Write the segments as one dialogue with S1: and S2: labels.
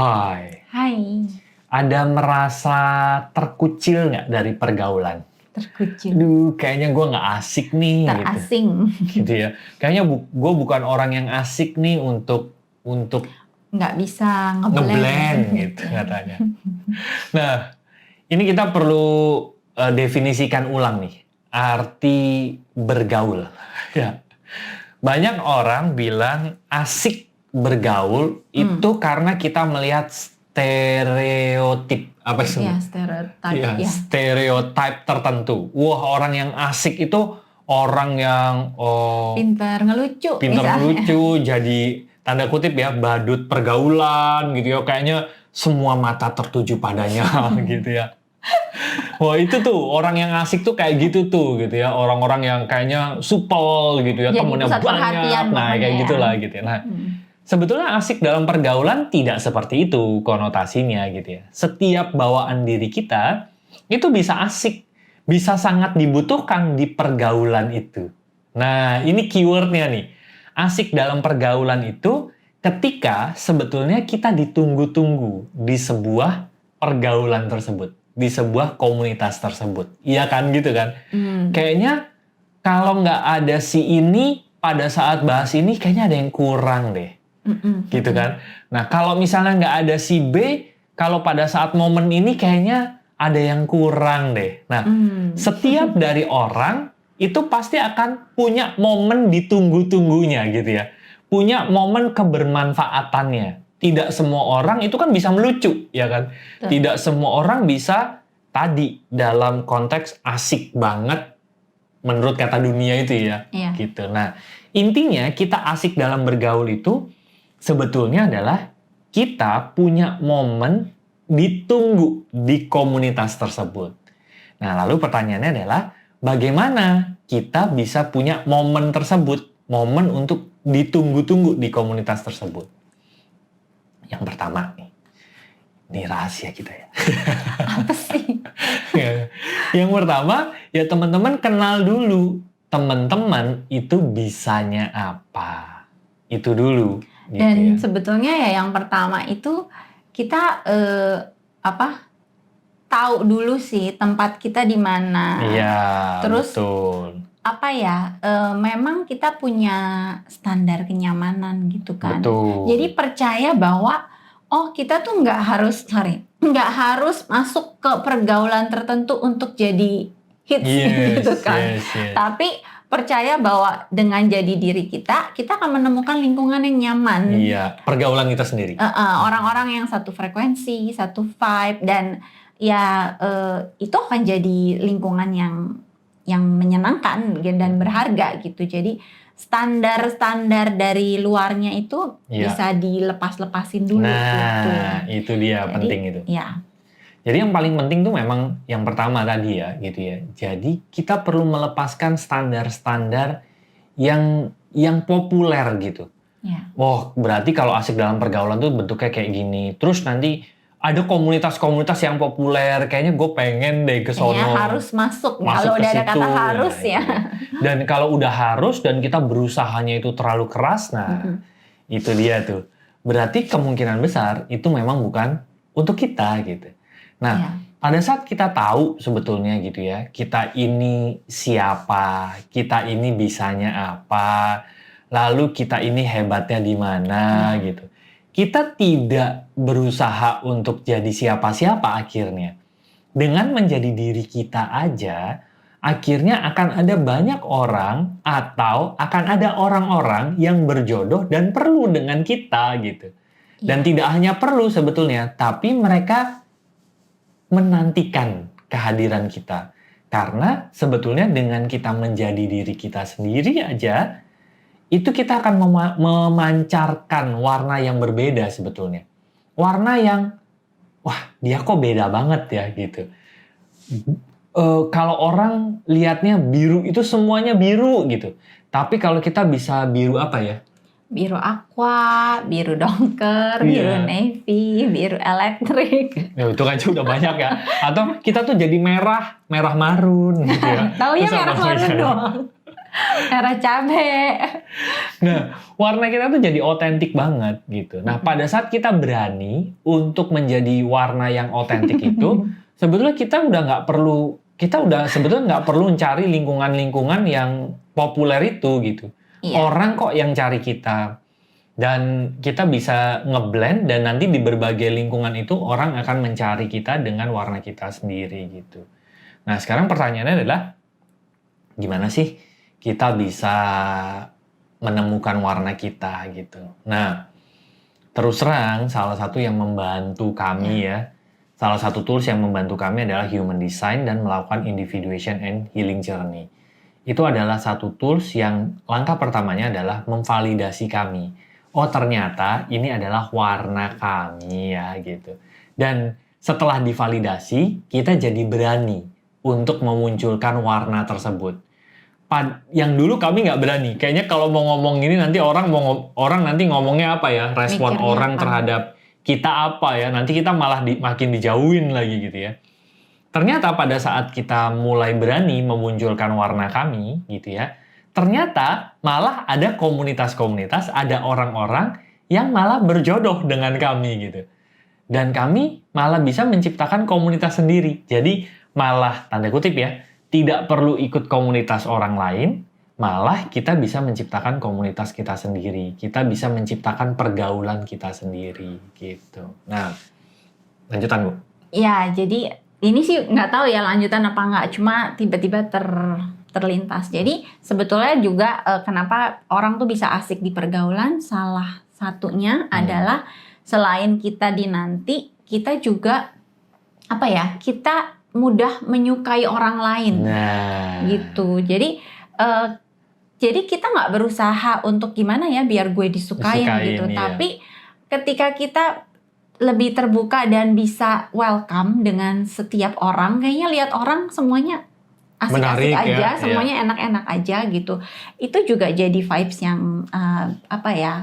S1: Hai,
S2: Hai,
S1: ada merasa terkucil nggak dari pergaulan?
S2: terkucil,
S1: Duh, kayaknya gue nggak asik nih,
S2: terasing.
S1: gitu ya. Kayaknya gue bukan orang yang asik nih untuk
S2: Nggak bisa
S1: ngeblend,
S2: ngeblend.
S1: gitu katanya. Nah, ini kita perlu definisikan ulang nih, arti bergaul. Ya, banyak orang bilang asik bergaul itu karena kita melihat stereotip apa sih?
S2: Ya, stereotip
S1: Ya,
S2: ya.
S1: stereotip tertentu. Wah, orang yang asik itu orang yang
S2: Pintar ngelucu
S1: pintar
S2: misalnya.
S1: lucu, jadi tanda kutip ya, badut pergaulan gitu ya. Kayaknya semua mata tertuju padanya gitu ya. Wah, itu tuh orang yang asik tuh kayak gitu tuh gitu ya. Orang-orang yang kayaknya supel gitu ya,
S2: Jadi
S1: temennya
S2: pusat
S1: banyak.
S2: perhatian
S1: Nah,
S2: pokoknya
S1: kayak
S2: ya.
S1: gitulah gitu ya. Nah, sebetulnya asik dalam pergaulan tidak seperti itu konotasinya gitu ya. Setiap bawaan diri kita itu bisa asik, bisa sangat dibutuhkan di pergaulan itu. Nah, ini keywordnya nih. Asik dalam pergaulan itu ketika sebetulnya kita ditunggu-tunggu di sebuah pergaulan tersebut, di sebuah komunitas tersebut. Iya kan gitu kan? Kayaknya kalau nggak ada si ini pada saat bahas ini kayaknya ada yang kurang deh. Gitu kan. Nah, kalau misalnya nggak ada si B, kalau pada saat momen ini kayaknya ada yang kurang deh. Nah, setiap dari orang itu pasti akan punya momen ditunggu-tunggunya gitu ya. Punya momen kebermanfaatannya. Tidak semua orang itu kan bisa melucu, ya kan? Tidak semua orang bisa tadi dalam konteks asik banget menurut kata dunia itu ya.
S2: Iya.
S1: Gitu. Nah, intinya kita asik dalam bergaul itu sebetulnya adalah kita punya momen ditunggu di komunitas tersebut. Nah, lalu pertanyaannya adalah bagaimana kita bisa punya momen tersebut, momen untuk ditunggu-tunggu di komunitas tersebut. Yang pertama nih, ini rahasia kita ya.
S2: Apa sih?
S1: Yang pertama, ya teman-teman kenal dulu teman-teman itu bisanya apa. Itu dulu. Gitu
S2: Dan
S1: ya.
S2: sebetulnya ya yang pertama itu kita tahu dulu sih tempat kita di mana.
S1: Iya,
S2: Terus
S1: betul.
S2: memang kita punya standar kenyamanan gitu kan.
S1: Betul.
S2: Jadi percaya bahwa kita tuh nggak harus masuk ke pergaulan tertentu untuk jadi hits gitu kan.
S1: Yes.
S2: Tapi percaya bahwa dengan jadi diri kita akan menemukan lingkungan yang nyaman.
S1: Iya, pergaulan kita sendiri.
S2: Orang-orang yang satu frekuensi, satu vibe, dan itu akan jadi lingkungan yang menyenangkan dan berharga gitu. Jadi standar-standar dari luarnya itu bisa dilepas-lepasin dulu.
S1: Nah,
S2: gitu.
S1: itu dia. Jadi, penting itu.
S2: Ya.
S1: Jadi yang paling penting tuh memang yang pertama tadi ya, gitu ya. Jadi kita perlu melepaskan standar-standar yang populer gitu.
S2: Ya.
S1: Oh, berarti kalau asik dalam pergaulan tuh bentuknya kayak gini. Terus nanti ada komunitas-komunitas yang populer, kayaknya gue pengen deh ke sono.
S2: Harus masuk kalau udah ada kata harus ya.
S1: Dan kalau udah harus dan kita berusahanya itu terlalu keras, nah itu dia tuh. Berarti kemungkinan besar itu memang bukan untuk kita gitu. Nah, pada saat kita tahu sebetulnya gitu ya, kita ini siapa, kita ini bisanya apa, lalu kita ini hebatnya di mana gitu. Kita tidak berusaha untuk jadi siapa-siapa akhirnya. Dengan menjadi diri kita aja, akhirnya akan ada banyak orang atau akan ada orang-orang yang berjodoh dan perlu dengan kita gitu. Dan tidak hanya perlu sebetulnya, tapi mereka menantikan kehadiran kita. Karena sebetulnya dengan kita menjadi diri kita sendiri aja, itu kita akan memancarkan warna yang berbeda sebetulnya. Warna yang, wah dia kok beda banget ya gitu. Kalau orang lihatnya biru itu semuanya biru gitu. Tapi kalau kita bisa biru apa ya?
S2: Biru aqua, biru dongker, biru navy, biru elektrik.
S1: Ya, itu kan udah banyak ya. Atau kita tuh jadi merah marun gitu ya.
S2: Taunya merah marun doang. Merah cabe.
S1: Nah, warna kita tuh jadi otentik banget gitu. Nah, pada saat kita berani untuk menjadi warna yang otentik itu, sebetulnya kita udah sebetulnya nggak perlu mencari lingkungan-lingkungan yang populer itu gitu.
S2: Iya.
S1: Orang kok yang cari kita. Dan kita bisa ngeblend dan nanti di berbagai lingkungan itu orang akan mencari kita dengan warna kita sendiri gitu. Nah, sekarang pertanyaannya adalah gimana sih kita bisa menemukan warna kita gitu. Nah, terus terang salah satu yang membantu kami salah satu tools yang membantu kami adalah Human Design dan melakukan Individuation and Healing Journey. Itu adalah satu tools yang langkah pertamanya adalah memvalidasi kami. Oh, ternyata ini adalah warna kami ya gitu. Dan setelah divalidasi, kita jadi berani untuk memunculkan warna tersebut. Yang dulu kami nggak berani. Kayaknya kalau mau ngomong ini nanti orang nanti ngomongnya apa ya? Respon
S2: Mikirnya
S1: orang
S2: apa?
S1: terhadap kita apa ya? Nanti kita malah makin dijauhin lagi gitu ya. Ternyata pada saat kita mulai berani memunculkan warna kami gitu ya, ternyata malah ada komunitas-komunitas, ada orang-orang yang malah berjodoh dengan kami gitu. Dan kami malah bisa menciptakan komunitas sendiri. Jadi malah, tanda kutip ya, tidak perlu ikut komunitas orang lain, malah kita bisa menciptakan komunitas kita sendiri. Kita bisa menciptakan pergaulan kita sendiri gitu. Nah, lanjutan Bu.
S2: Ya, jadi ini sih nggak tahu ya lanjutan apa nggak, cuma tiba-tiba terlintas. Jadi sebetulnya juga kenapa orang tuh bisa asik di pergaulan, salah satunya adalah selain kita dinanti, kita juga kita mudah menyukai orang lain.
S1: Nah,
S2: gitu. Jadi kita nggak berusaha untuk gimana ya biar gue disukain gitu,
S1: iya.
S2: tapi ketika kita lebih terbuka dan bisa welcome dengan setiap orang, kayaknya lihat orang semuanya asik-asik
S1: menarik,
S2: aja,
S1: ya,
S2: semuanya enak-enak aja gitu. Itu juga jadi vibes yang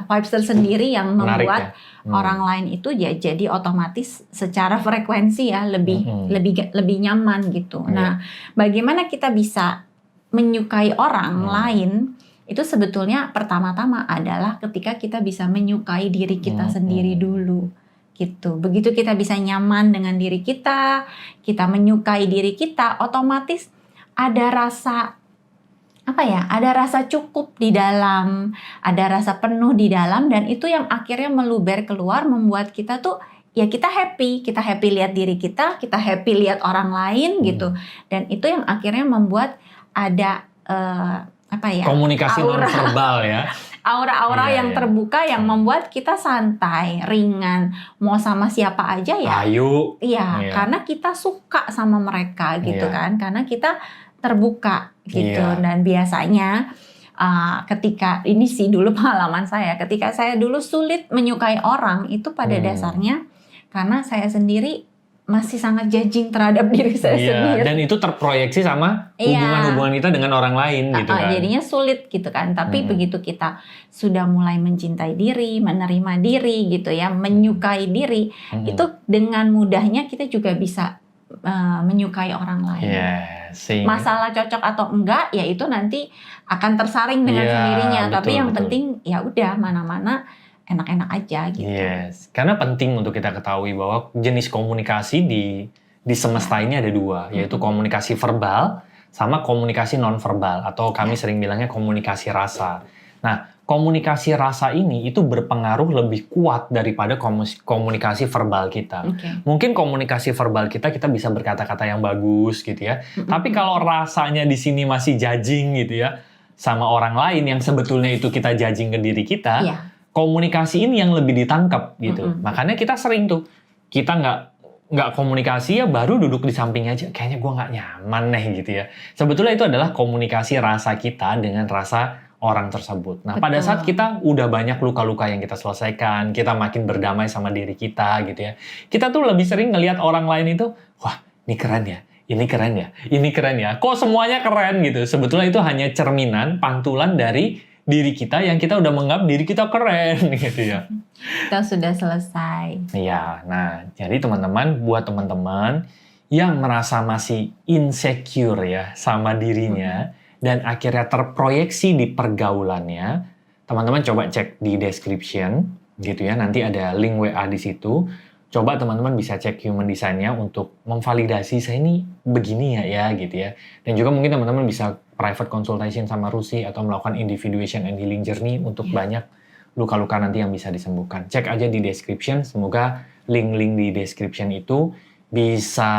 S2: vibes tersendiri yang
S1: menarik,
S2: membuat orang lain itu jadi otomatis secara frekuensi ya lebih nyaman gitu. Nah, bagaimana kita bisa menyukai orang lain? Itu sebetulnya pertama-tama adalah ketika kita bisa menyukai diri kita sendiri dulu. Gitu. Begitu kita bisa nyaman dengan diri kita menyukai diri kita, otomatis ada rasa ada rasa cukup di dalam, ada rasa penuh di dalam, dan itu yang akhirnya meluber keluar membuat kita tuh ya kita happy lihat diri kita happy lihat orang lain gitu, dan itu yang akhirnya membuat ada
S1: komunikasi nonverbal ya.
S2: Aura-aura yang terbuka yang membuat kita santai, ringan, mau sama siapa aja ya.
S1: Ayo.
S2: Iya, karena kita suka sama mereka gitu kan, karena kita terbuka gitu. Dan biasanya ketika ini sih dulu pengalaman saya, ketika saya dulu sulit menyukai orang itu pada dasarnya karena saya sendiri masih sangat judging terhadap diri saya sendiri.
S1: Dan itu terproyeksi sama hubungan-hubungan kita dengan orang lain gitu kan.
S2: Jadinya sulit gitu kan. Tapi begitu kita sudah mulai mencintai diri, menerima diri gitu ya, menyukai diri, itu dengan mudahnya kita juga bisa menyukai orang lain. Masalah cocok atau enggak ya itu nanti akan tersaring dengan sendirinya. Tapi yang penting ya udah mana-mana enak-enak aja gitu.
S1: Karena penting untuk kita ketahui bahwa jenis komunikasi di semesta ini ada dua, yaitu komunikasi verbal sama komunikasi nonverbal, atau kami sering bilangnya komunikasi rasa. Nah, komunikasi rasa ini itu berpengaruh lebih kuat daripada komunikasi verbal kita. Mungkin komunikasi verbal kita bisa berkata-kata yang bagus gitu ya. Tapi kalau rasanya di sini masih judging gitu ya sama orang lain yang sebetulnya itu kita judging ke diri kita. Komunikasi ini yang lebih ditangkap gitu. Makanya kita sering tuh, kita nggak komunikasi ya baru duduk di samping aja. Kayaknya gue nggak nyaman nih gitu ya. Sebetulnya itu adalah komunikasi rasa kita dengan rasa orang tersebut. Nah, pada saat kita udah banyak luka-luka yang kita selesaikan, kita makin berdamai sama diri kita gitu ya. Kita tuh lebih sering ngelihat orang lain itu, wah ini keren ya. Ini keren ya, ini keren ya. Kok semuanya keren gitu. Sebetulnya itu hanya cerminan, pantulan dari diri kita yang kita udah menganggap diri kita keren gitu ya.
S2: Kita sudah selesai.
S1: Iya, nah jadi teman-teman, buat teman-teman yang merasa masih insecure ya sama dirinya, dan akhirnya terproyeksi di pergaulannya, teman-teman coba cek di description gitu ya, nanti ada link WA di situ. Coba teman-teman bisa cek human design-nya untuk memvalidasi saya ini begini ya gitu ya. Dan juga mungkin teman-teman bisa private consultation sama Rusi atau melakukan individuation and healing journey untuk banyak luka-luka nanti yang bisa disembuhkan. Cek aja di description, semoga link-link di description itu bisa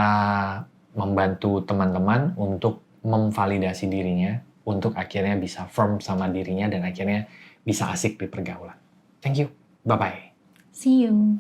S1: membantu teman-teman untuk memvalidasi dirinya, untuk akhirnya bisa firm sama dirinya dan akhirnya bisa asik di pergaulan. Thank you. Bye-bye.
S2: See you.